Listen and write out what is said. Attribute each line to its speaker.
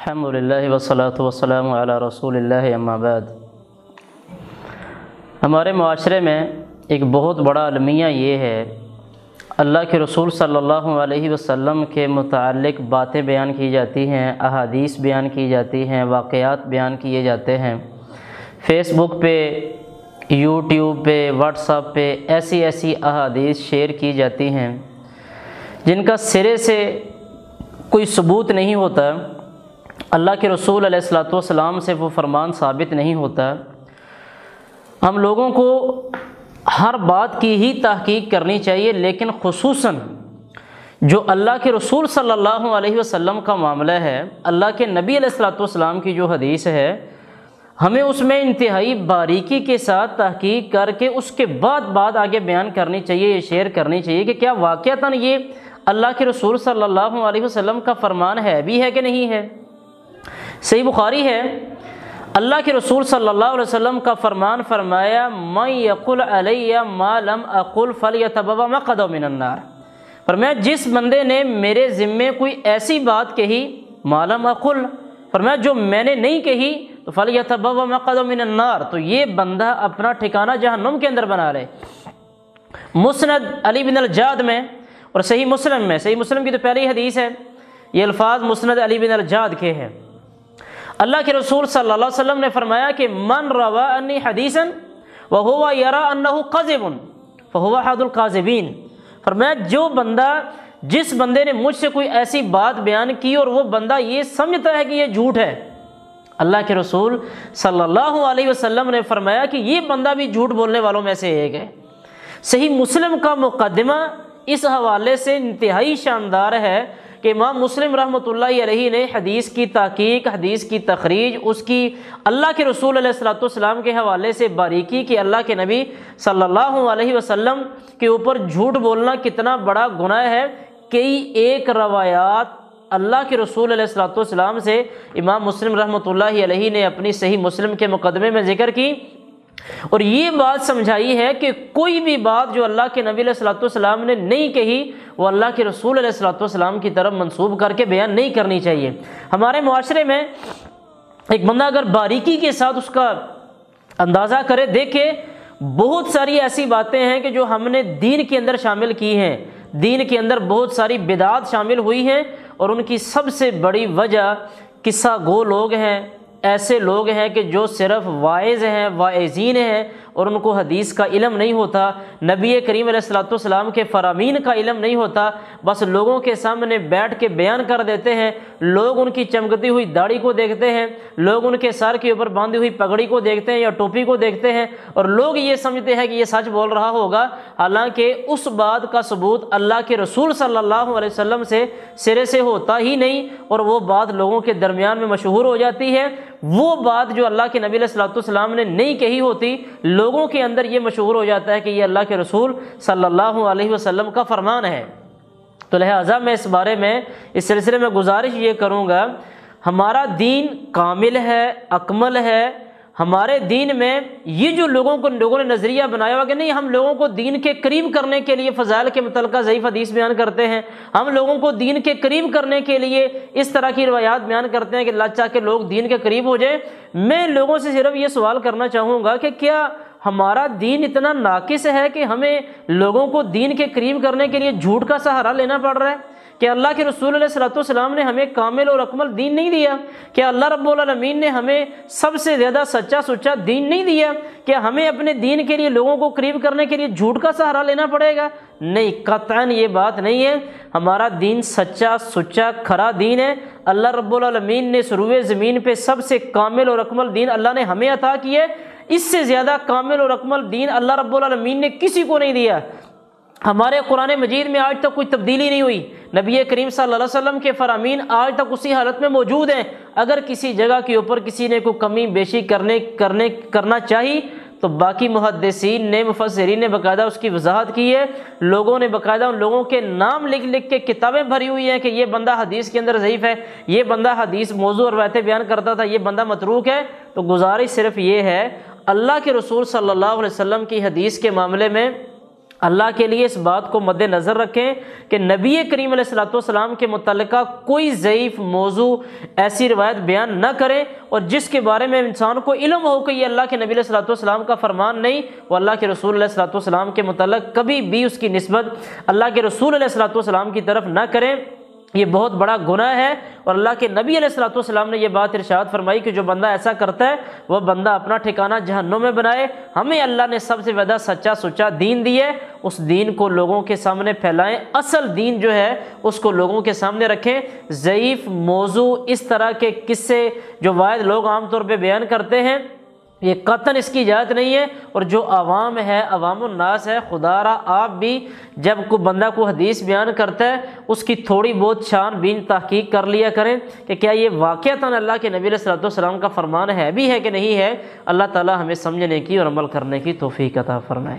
Speaker 1: الحمدللہ والصلاۃ والسلام علی رسول اللہ اما بعد۔ ہمارے معاشرے میں ایک بہت بڑا المیہ یہ ہے، اللہ کے رسول صلی اللہ علیہ وسلم کے متعلق باتیں بیان کی جاتی ہیں، احادیث بیان کی جاتی ہیں، واقعات بیان کیے جاتے ہیں، فیس بک پہ، یوٹیوب پہ، واٹس ایپ پہ ایسی احادیث شیئر کی جاتی ہیں جن کا سرے سے کوئی ثبوت نہیں ہوتا، اللہ کے رسول علیہ الصلوۃ والسلام سے وہ فرمان ثابت نہیں ہوتا۔ ہم لوگوں کو ہر بات کی ہی تحقیق کرنی چاہیے، لیکن خصوصاً جو اللہ کے رسول صلی اللہ علیہ وسلم کا معاملہ ہے، اللہ کے نبی علیہ الصلوۃ والسلام کی جو حدیث ہے، ہمیں اس میں انتہائی باریکی کے ساتھ تحقیق کر کے اس کے بعد بات آگے بیان کرنی چاہیے، یہ شیئر کرنی چاہیے کہ کیا واقعتاً یہ اللہ کے رسول صلی اللہ علیہ وسلم کا فرمان ہے بھی ہے کہ نہیں ہے۔ صحیح بخاری ہے، اللہ کے رسول صلی اللہ علیہ وسلم کا فرمان فرمایا، من یقل علی ما لم اقل فلیتبوأ مقعدہ من النار۔ فرمایا جس بندے نے میرے ذمے کوئی ایسی بات کہی، ما لم اقل، فرمایا جو میں نے نہیں کہی، تو فلیتبوأ مقعدہ من النار، تو یہ بندہ اپنا ٹھکانہ جہنم کے اندر بنا لے۔ مسند علی بن الجعد میں اور صحیح مسلم میں، صحیح مسلم کی تو پہلی حدیث ہے، یہ الفاظ مسند علی بن الجعد کے ہیں۔ اللہ کے رسول صلی اللہ علیہ وسلم نے فرمایا کہ من روا انی حدیثا وہو یرا انہ کذب فہو احد الکاذبین۔ فرمایا جو بندہ، جس بندے نے مجھ سے کوئی ایسی بات بیان کی اور وہ بندہ یہ سمجھتا ہے کہ یہ جھوٹ ہے، اللہ کے رسول صلی اللہ علیہ وسلم نے فرمایا کہ یہ بندہ بھی جھوٹ بولنے والوں میں سے ایک ہے۔ صحیح مسلم کا مقدمہ اس حوالے سے انتہائی شاندار ہے کہ امام مسلم رحمۃ اللہ علیہ نے حدیث کی تحقیق، حدیث کی تخریج، اس کی اللہ کے رسول علیہ الصلوۃ والسلام کے حوالے سے باریکی کہ اللہ کے نبی صلی اللہ علیہ وسلم کے اوپر جھوٹ بولنا کتنا بڑا گناہ ہے۔ کئی ایک روایات اللہ کے رسول علیہ الصلوۃ والسلام سے امام مسلم رحمۃ اللہ علیہ نے اپنی صحیح مسلم کے مقدمے میں ذکر کی، اور یہ بات سمجھائی ہے کہ کوئی بھی بات جو اللہ کے نبی علیہ الصلوۃ والسلام نے نہیں کہی، وہ اللہ کے رسول علیہ الصلوۃ والسلام کی طرف منسوب کر کے بیان نہیں کرنی چاہیے۔ ہمارے معاشرے میں ایک بندہ اگر باریکی کے ساتھ اس کا اندازہ کرے، دیکھے بہت ساری ایسی باتیں ہیں کہ جو ہم نے دین کے اندر شامل کی ہیں، دین کے اندر بہت ساری بدعات شامل ہوئی ہیں، اور ان کی سب سے بڑی وجہ قصہ گو لوگ ہیں، ایسے لوگ ہیں کہ جو صرف واعظ ہیں، واعظین ہیں، اور ان کو حدیث کا علم نہیں ہوتا، نبی کریم علیہ الصلوۃ والسلام کے فرامین کا علم نہیں ہوتا، بس لوگوں کے سامنے بیٹھ کے بیان کر دیتے ہیں۔ لوگ ان کی چمکتی ہوئی داڑھی کو دیکھتے ہیں، لوگ ان کے سر کے اوپر باندھی ہوئی پگڑی کو دیکھتے ہیں یا ٹوپی کو دیکھتے ہیں، اور لوگ یہ سمجھتے ہیں کہ یہ سچ بول رہا ہوگا، حالانکہ اس بات کا ثبوت اللہ کے رسول صلی اللہ علیہ وسلم سے سرے سے ہوتا ہی نہیں، اور وہ بات لوگوں کے درمیان میں مشہور ہو جاتی ہے۔ وہ بات جو اللہ کے نبی علیہ الصلوۃ والسلام نے نہیں کہی ہوتی، لوگوں کے اندر یہ مشہور ہو جاتا ہے کہ یہ اللہ کے رسول صلی اللہ علیہ وسلم کا فرمان ہے۔ تو لہٰذا میں اس بارے میں، اس سلسلے میں گزارش یہ کروں گا، ہمارا دین کامل ہے، اکمل ہے۔ ہمارے دین میں یہ جو لوگوں نے نظریہ بنایا ہوا کہ نہیں، ہم لوگوں کو دین کے قریب کرنے کے لیے فضائل کے متعلقہ ضعیف حدیث بیان کرتے ہیں، ہم لوگوں کو دین کے قریب کرنے کے لیے اس طرح کی روایات بیان کرتے ہیں کہ اللہ چاہ کے لوگ دین کے قریب ہو جائیں۔ میں لوگوں سے صرف یہ سوال کرنا چاہوں گا کہ کیا ہمارا دین اتنا ناقص ہے کہ ہمیں لوگوں کو دین کے قریب کرنے کے لیے جھوٹ کا سہارا لینا پڑ رہا ہے؟ کہ اللہ کے رسول علیہ الصلوۃ والسلام نے ہمیں کامل اور اکمل دین نہیں دیا؟ کہ اللہ رب العالمین نے ہمیں سب سے زیادہ سچا سچا دین نہیں دیا؟ کہ ہمیں اپنے دین کے لیے لوگوں کو قریب کرنے کے لیے جھوٹ کا سہارا لینا پڑے گا؟ نہیں، قطعاً یہ بات نہیں ہے۔ ہمارا دین سچا سچا کھرا دین ہے۔ اللہ رب العالمین نے سروے زمین پہ سب سے کامل اور اکمل دین اللہ نے ہمیں عطا کی ہے۔ اس سے زیادہ کامل اور اکمل دین اللہ رب العالمین نے کسی کو نہیں دیا۔ ہمارے قرآن مجید میں آج تک کوئی تبدیلی نہیں ہوئی، نبی کریم صلی اللہ علیہ وسلم کے فرامین آج تک اسی حالت میں موجود ہیں۔ اگر کسی جگہ کے اوپر کسی نے کوئی کمی بیشی کرنا چاہی تو باقی محدثین نے، مفسرین نے باقاعدہ اس کی وضاحت کی ہے۔ لوگوں نے باقاعدہ ان لوگوں کے نام لکھ کے کتابیں بھری ہوئی ہیں کہ یہ بندہ حدیث کے اندر ضعیف ہے، یہ بندہ حدیث موضوع اور روایتیں بیان کرتا تھا، یہ بندہ متروک ہے۔ تو گزارش صرف یہ ہے، اللہ کے رسول صلی اللہ علیہ وسلم کی حدیث کے معاملے میں اللہ کے لیے اس بات کو مد نظر رکھیں کہ نبی کریم علیہ الصلوۃ والسلام کے متعلقہ کوئی ضعیف موضوع ایسی روایت بیان نہ کریں، اور جس کے بارے میں انسان کو علم ہو کہ یہ اللہ کے نبی علیہ الصلوۃ والسلام کا فرمان نہیں، وہ اللہ کے رسول علیہ الصلوۃ والسلام کے متعلق کبھی بھی اس کی نسبت اللہ کے رسول علیہ الصلوۃ والسلام کی طرف نہ کریں۔ یہ بہت بڑا گناہ ہے، اور اللہ کے نبی علیہ الصلوۃ والسلام نے یہ بات ارشاد فرمائی کہ جو بندہ ایسا کرتا ہے وہ بندہ اپنا ٹھکانہ جہنم میں بنائے۔ ہمیں اللہ نے سب سے زیادہ سچا سچا دین دی ہے، اس دین کو لوگوں کے سامنے پھیلائیں، اصل دین جو ہے اس کو لوگوں کے سامنے رکھیں۔ ضعیف موضوع اس طرح کے قصے جو واحد لوگ عام طور پہ بیان کرتے ہیں، یہ قطعاً اس کی اجازت نہیں ہے۔ اور جو عوام ہے، عوام الناس ہے، خدا را آپ بھی جب کوئی بندہ کو حدیث بیان کرتا ہے اس کی تھوڑی بہت چھان بین تحقیق کر لیا کریں کہ کیا یہ واقعتاً اللہ کے نبی علیہ الصلوۃ والسلام کا فرمان ہے بھی ہے کہ نہیں ہے۔ اللہ تعالی ہمیں سمجھنے کی اور عمل کرنے کی توفیق عطا فرمائے۔